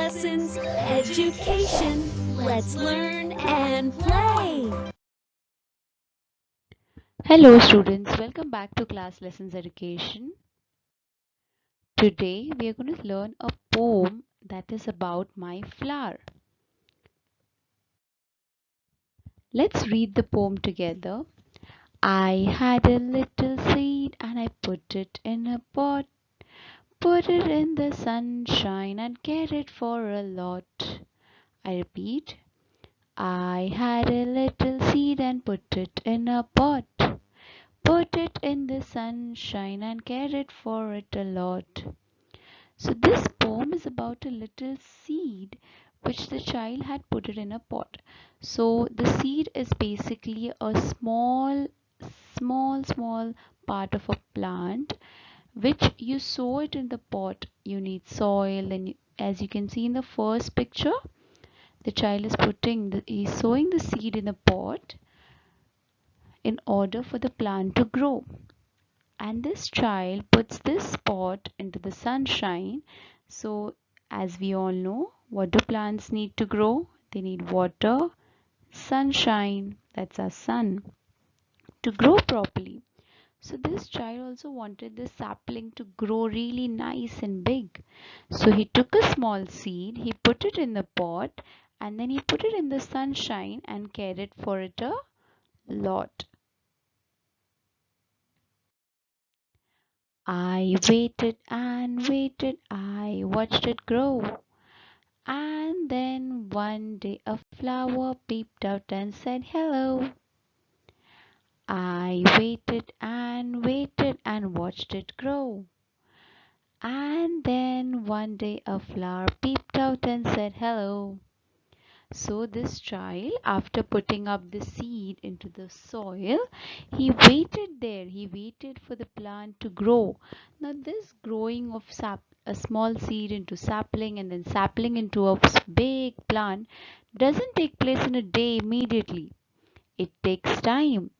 lessons, education. Let's learn and play. Hello students, welcome back to Class Lessons Education. Today we are going to learn a poem that is about my flower. Let's read the poem together. I had a little seed and I put it in a pot. Put it in the sunshine and cared it for a lot. I repeat. I had a little seed and put it in a pot. Put it in the sunshine and cared it for it a lot. So this poem is about a little seed which the child had put it in a pot. So the seed is basically a small part of a plant which you sow it in the pot. You need soil, and as you can see in the first picture, the child is he's sowing the seed in the pot in order for the plant to grow. And this child puts this pot into the sunshine. So as we all know, what do plants need to grow? They need water, sunshine, that's our sun, to grow properly. So this child also wanted the sapling to grow really nice and big. So he took a small seed, he put it in the pot, and then he put it in the sunshine and cared for it a lot. I waited and waited, I watched it grow. And then one day a flower peeped out and said hello. I waited and watched it grow. And then one day a flower peeped out and said hello. So this child, after putting up the seed into the soil, he waited there. He waited for the plant to grow. Now this growing of a small seed into sapling and then sapling into a big plant doesn't take place in a day immediately. It takes time.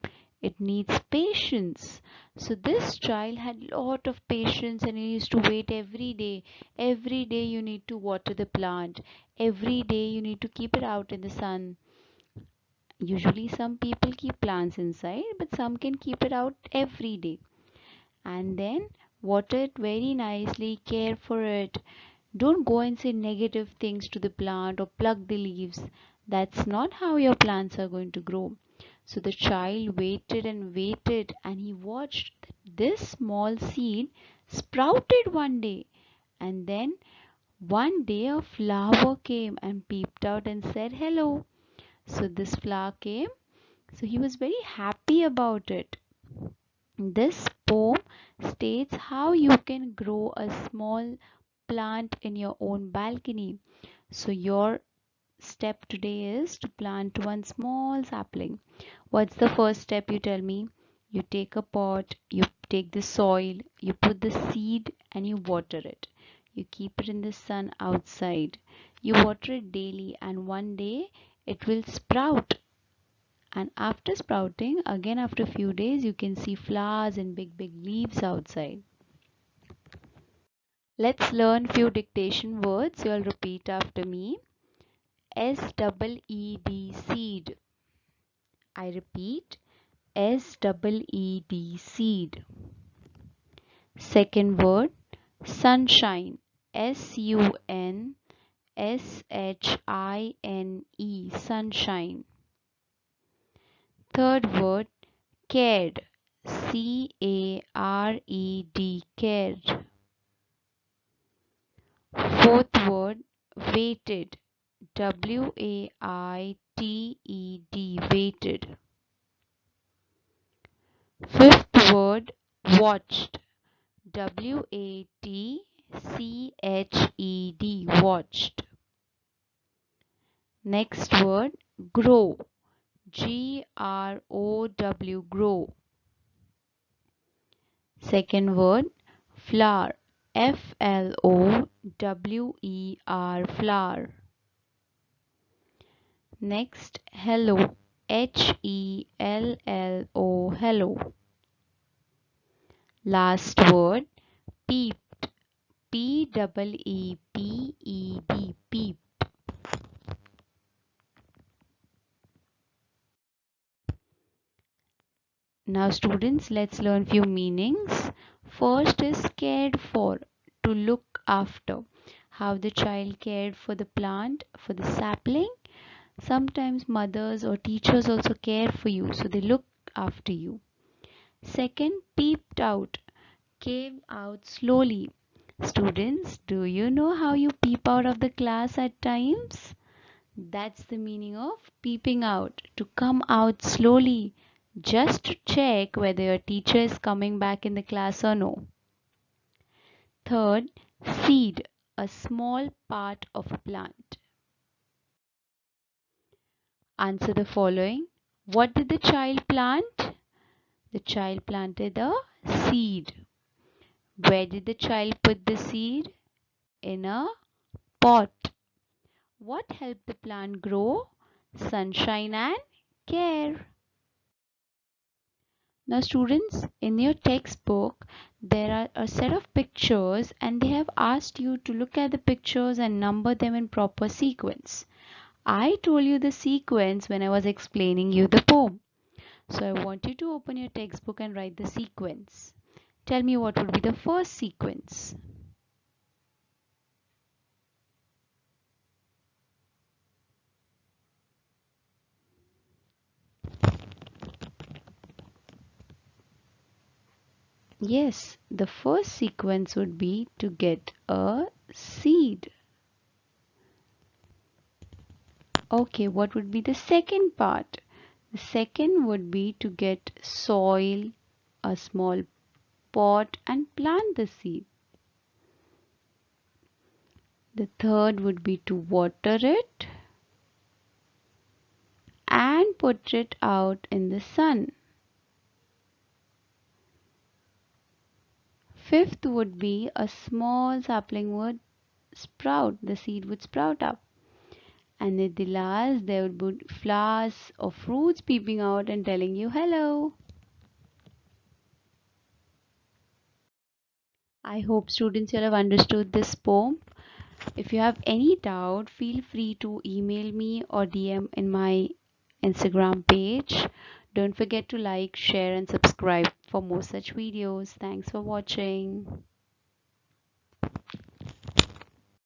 It needs patience. So this child had a lot of patience and he used to wait every day. Every day you need to water the plant. Every day you need to keep it out in the sun. Usually some people keep plants inside, but some can keep it out every day. And then water it very nicely, care for it. Don't go and say negative things to the plant or pluck the leaves. That's not how your plants are going to grow. So the child waited and waited, and he watched this small seed sprouted one day. And then one day a flower came and peeped out and said hello. So this flower came. So he was very happy about it. This poem states how you can grow a small plant in your own balcony. So your step today is to plant one small sapling. What's the first step, you tell me? You take a pot, you take the soil, you put the seed and you water it. You keep it in the sun outside. You water it daily and one day it will sprout. And after sprouting, again after a few days, you can see flowers and big leaves outside. Let's learn few dictation words. You'll repeat after me. SEED, seed. I repeat, SEED, seed. Second word, sunshine. SUNSHINE, sunshine. Third word, cared. CARED, cared. Fourth word, waited. WAITED, waited. Fifth word, watched. WATCHED, watched. Next word, grow. GROW, grow. Second word, flower. FLOWER, flower. Next, hello. HELLO, hello. Last word, peeped. P-E-E-P-E-D, peep. Now students, let's learn few meanings. First is cared for, to look after. How the child cared for the plant, for the sapling. Sometimes mothers or teachers also care for you, so they look after you. Second, peeped out, came out slowly. Students, do you know how you peep out of the class at times? That's the meaning of peeping out, to come out slowly, just to check whether your teacher is coming back in the class or no. Third, seed, a small part of a plant. Answer the following. What did the child plant? The child planted a seed. Where did the child put the seed? In a pot. What helped the plant grow? Sunshine and care. Now students, in your textbook, there are a set of pictures and they have asked you to look at the pictures and number them in proper sequence. I told you the sequence when I was explaining you the poem. So I want you to open your textbook and write the sequence. Tell me what would be the first sequence. Yes, the first sequence would be to get a seed. Okay, what would be the second part? The second would be to get soil, a small pot and plant the seed. The third would be to water it and put it out in the sun. Fifth would be a small sapling would sprout, the seed would sprout up. And at the last, there would be flowers or fruits peeping out and telling you hello. I hope students you have understood this poem. If you have any doubt, feel free to email me or DM in my Instagram page. Don't forget to like, share, and subscribe for more such videos. Thanks for watching.